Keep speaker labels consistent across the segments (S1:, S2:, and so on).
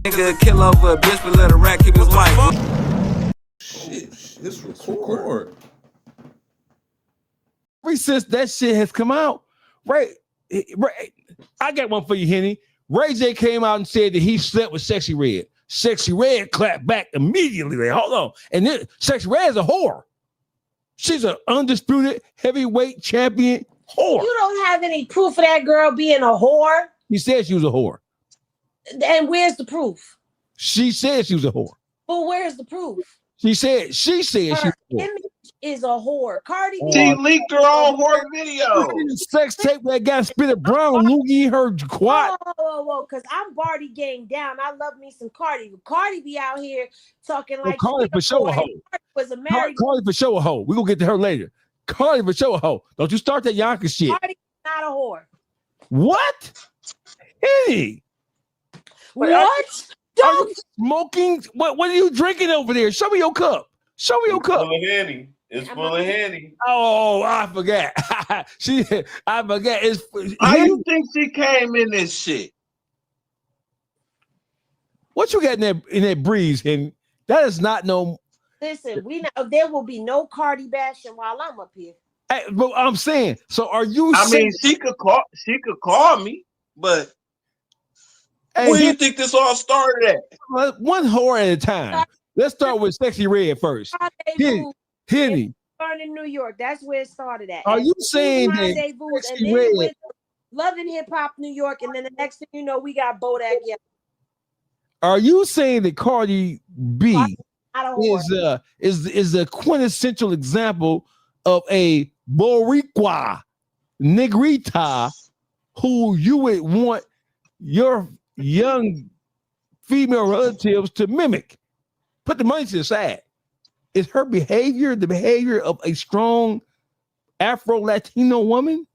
S1: Nigga kill over a bitch, but let a rat keep his wife.
S2: Shit, this record.
S3: Ever since that shit has come out, Ray, I got one for you, Henny. Ray J came out and said that he slept with Sexyy Red. Sexyy Red clapped back immediately. Like, hold on. And then Sexyy Red is a whore. She's an undisputed heavyweight champion whore.
S4: You don't have any proof of that girl being a whore.
S3: He said she was a whore.
S4: And where's the proof?
S3: She said she was a whore.
S4: But where's the proof?
S3: She said she was a whore.
S4: Image is a whore. Cardi B.
S2: She leaked her own whore video.
S3: Sex tape that got spit at Brown Loogie her quad.
S4: Whoa, because I'm Barty gang down. I love me some Cardi. Cardi be out here talking like
S3: Cardi for sure a hoe.
S4: Was a married
S3: Cardi for sure a hoe. We're gonna get to her later. Cardi for sure a hoe. Don't you start that Yonka shit.
S4: Cardi not a whore.
S3: What? Hey.
S4: What?
S3: Are you smoking? What are you drinking over there? Show me your cup. Show me your cup.
S2: Full of Henny. It's full of Henny.
S3: Oh, I forgot. I forgot.
S2: How you think she came in this shit?
S3: What you got in that breeze? And that is not no.
S4: Listen, we know there will be no Cardi bashing while I'm up here.
S3: Hey, but I'm saying, so are you?
S2: I mean, she could call me, but
S3: hey,
S2: where do you think this all started at?
S3: One whore at a time. Let's start with Sexyy Red first. Henny.
S4: In New York. That's where it started at.
S3: Are you saying that
S4: Sexyy Red, Love and Hip Hop New York, and then the next thing you know, we got Bodak. Yeah.
S3: Are you saying that Cardi B is a quintessential example of a Boricua negrita who you would want your young female relatives to mimic? Put the money to the side. Is her behavior the behavior of a strong Afro-Latino woman?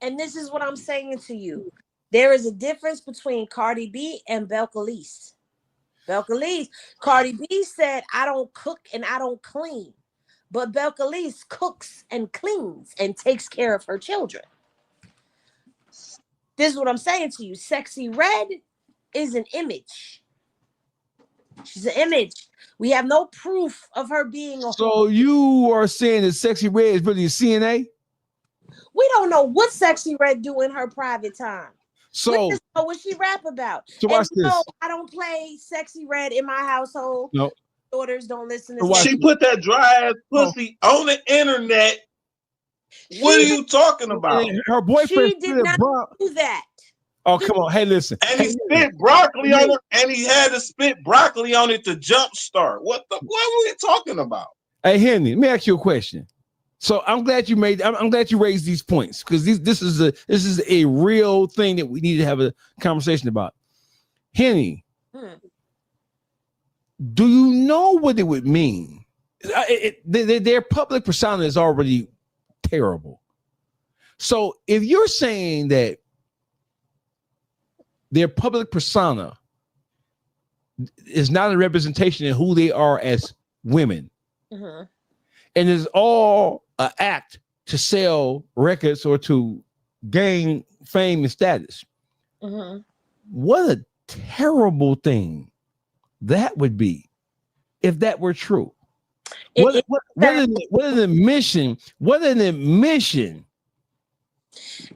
S4: And this is what I'm saying to you. There is a difference between Cardi B and Belcalis. Cardi B said, I don't cook and I don't clean. But Belcalis cooks and cleans and takes care of her children. This is what I'm saying to you. Sexyy Red is an image. She's an image. We have no proof of her being a.
S3: So you are saying that Sexyy Red is really a CNA?
S4: We don't know what Sexyy Red do in her private time.
S3: So
S4: we just know what she rap about.
S3: So watch this.
S4: No, I don't play Sexyy Red in my household.
S3: No.
S4: Daughters don't listen to.
S2: She put that dry ass pussy on the internet. What are you talking about?
S3: Her boyfriend
S4: she did not do that.
S3: Oh, come on. Hey, listen.
S2: And he spit broccoli on it, and he had to spit broccoli on it to jumpstart. What were we talking about?
S3: Hey, Henry, let me ask you a question. So I'm glad you raised these points, because this is a real thing that we need to have a conversation about. Henry, do you know what it would mean? Their public persona is already terrible. So if you're saying that their public persona is not a representation of who they are as women, and is all an act to sell records or to gain fame and status, what a terrible thing that would be if that were true. What an admission. What an admission.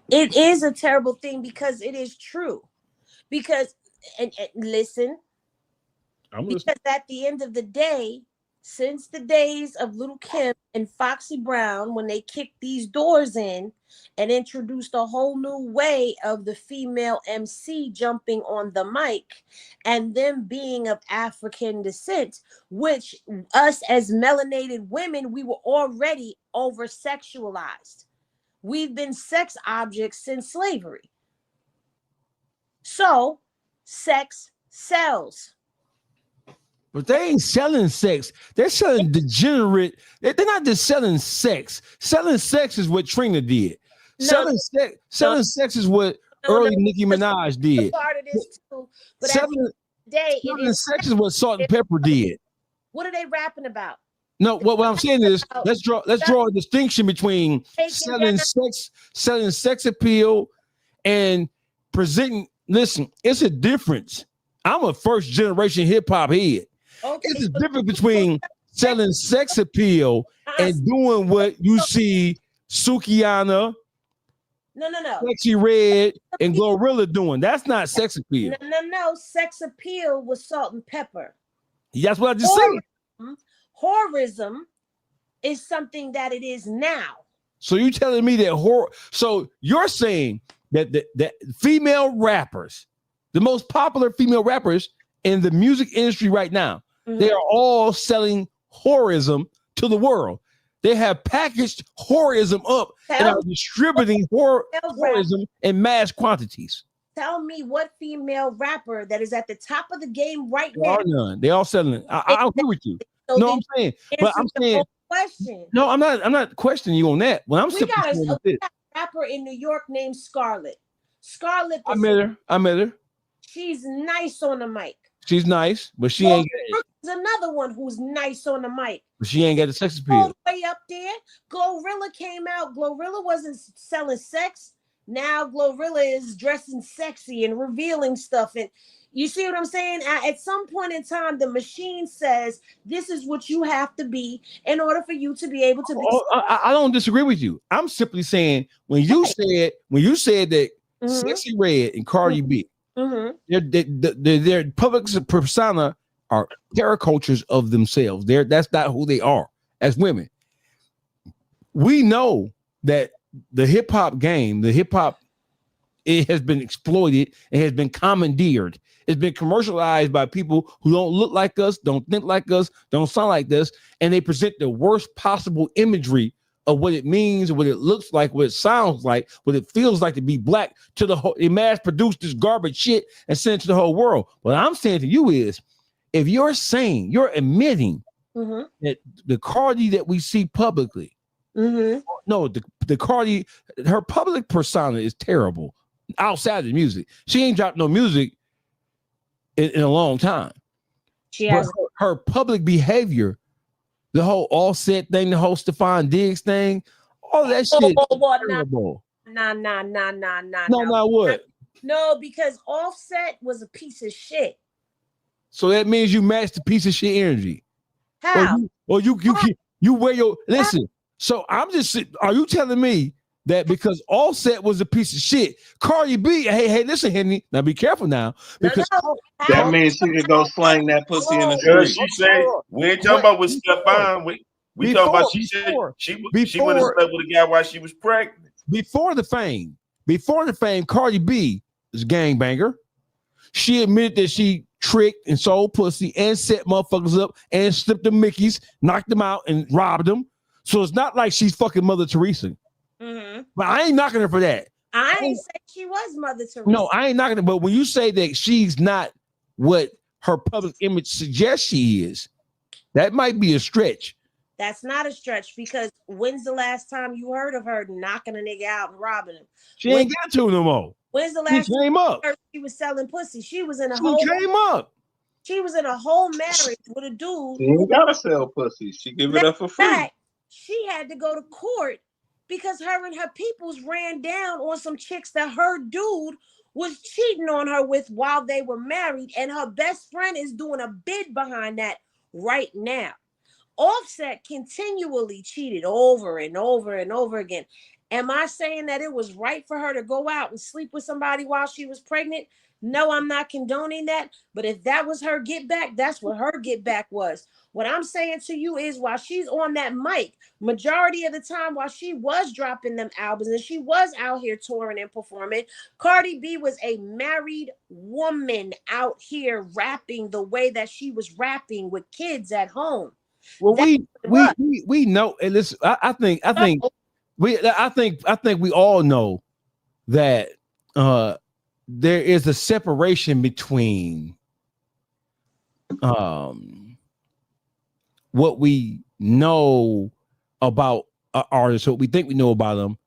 S4: It is a terrible thing because it is true. Because, and listen, because at the end of the day, since the days of Little Kim and Foxy Brown, when they kicked these doors in and introduced a whole new way of the female MC jumping on the mic and them being of African descent, which us as melanated women, we were already over-sexualized. We've been sex objects since slavery. So, sex sells.
S3: But they ain't selling sex. They're selling degenerate. They're not just selling sex. Selling sex is what Trina did. Selling sex is what early Nicki Minaj did.
S4: Part of this too, but
S3: selling sex is what Salt and Pepper did.
S4: What are they rapping about?
S3: No, what I'm saying is let's draw a distinction between selling sex appeal and presenting. Listen, it's a difference. I'm a first generation hip hop head. Okay. It's the difference between selling sex appeal and doing what you see Sukihana,
S4: no,
S3: Sexyy Red, and Glorilla doing. That's not sex appeal.
S4: No. Sex appeal was salt and pepper.
S3: That's what I just said.
S4: Whorism is something that it is now.
S3: So you telling me that so you're saying that the female rappers, the most popular female rappers in the music industry right now, they are all selling whorism to the world. They have packaged whorism up and are distributing whorism in mass quantities.
S4: Tell me what female rapper that is at the top of the game right now.
S3: None. They all selling it. I agree with you. So no, I'm saying, but I'm saying
S4: question.
S3: No, I'm not questioning you on that. When I'm
S4: we got a rapper in New York named Scarlett. Scarlett.
S3: I met her.
S4: She's nice on the mic.
S3: She's nice, but she ain't.
S4: There's another one who's nice on the mic.
S3: But she ain't got the sex appeal.
S4: All the way up there. Glorilla came out. Glorilla wasn't selling sex. Now Glorilla is dressing sexy and revealing stuff. And you see what I'm saying? At some point in time, the machine says this is what you have to be in order for you to be able to be.
S3: I don't disagree with you. I'm simply saying when you said that Sexyy Red and Cardi B, their public persona are caricatures of themselves. That's not who they are as women. We know that the hip hop game, it has been exploited. It has been commandeered. It's been commercialized by people who don't look like us, don't think like us, don't sound like this, and they present the worst possible imagery of what it means, what it looks like, what it sounds like, what it feels like to be black to the whole. They mass produce this garbage shit and send it to the whole world. What I'm saying to you is, if you're admitting that the Cardi that we see publicly, no, the Cardi, her public persona is terrible outside of the music. She ain't dropped no music in a long time.
S4: She has
S3: her public behavior, the whole Offset thing, the whole Stephon Diggs thing, all that shit. Terrible. Nah, what?
S4: No, because Offset was a piece of shit.
S3: So that means you match the piece of shit energy.
S4: How?
S3: Or you wear your listen. So I'm just, are you telling me that because Offset was a piece of shit, Cardi B, hey, listen, Henry, now be careful now. Because
S2: that means she could go slang that pussy in the street.
S5: She said, we ain't talking about with Stephon. We talking about she said she would have slept with a guy while she was pregnant.
S3: Before the fame, Cardi B is a gangbanger. She admitted that she tricked and sold pussy and set motherfuckers up and slipped the Mickeys, knocked them out and robbed them. So it's not like she's fucking Mother Teresa. But I ain't knocking her for that.
S4: I ain't say she was Mother Teresa.
S3: No, I ain't knocking her. But when you say that she's not what her public image suggests she is, that might be a stretch.
S4: That's not a stretch, because when's the last time you heard of her knocking a nigga out and robbing him?
S3: She ain't got to no more.
S4: When's the last time she was selling pussy? She was in a whole marriage with a dude.
S2: She ain't gotta sell pussy. She give it up for free.
S4: She had to go to court because her and her peoples ran down on some chicks that her dude was cheating on her with while they were married, and her best friend is doing a bid behind that right now. Offset continually cheated over and over and over again. Am I saying that it was right for her to go out and sleep with somebody while she was pregnant? No, I'm not condoning that. But if that was her get back, that's what her get back was. What I'm saying to you is, while she's on that mic, majority of the time while she was dropping them albums and she was out here touring and performing, Cardi B was a married woman out here rapping the way that she was rapping with kids at home.
S3: Well, we know, and listen, I think we all know that there is a separation between what we know about artists, what we think we know about them,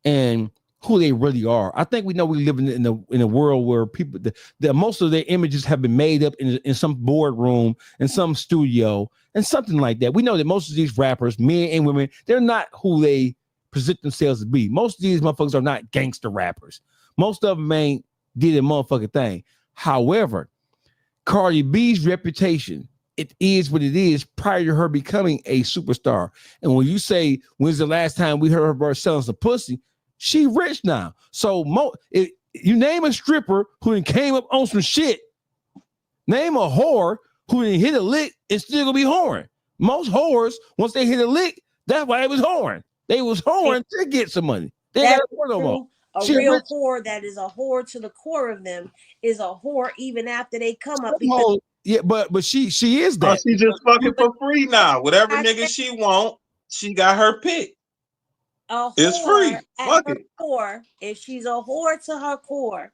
S3: and who they really are. I think we know we live in a world where people, the most of their images have been made up in some boardroom, in some studio, and something like that. We know that most of these rappers, men and women, they're not who they present themselves to be. Most of these motherfuckers are not gangster rappers. Most of them ain't did a motherfucking thing. However, Cardi B's reputation, it is what it is prior to her becoming a superstar. And when you say, when's the last time we heard her selling some pussy? She rich now. So you name a stripper who then came up on some shit, name a whore who didn't hit a lick and still gonna be whoring. Most whores, once they hit a lick, that's why they was whoring. They was whoring to get some money. They got no more.
S4: A real whore that is a whore to the core of them is a whore even after they come up. Because
S3: yeah, but she is that.
S2: Oh, she just fucking for free now. Whatever nigga she want, she got her pick.
S4: A whore
S2: it's free.
S4: At her core, if she's a whore to her core,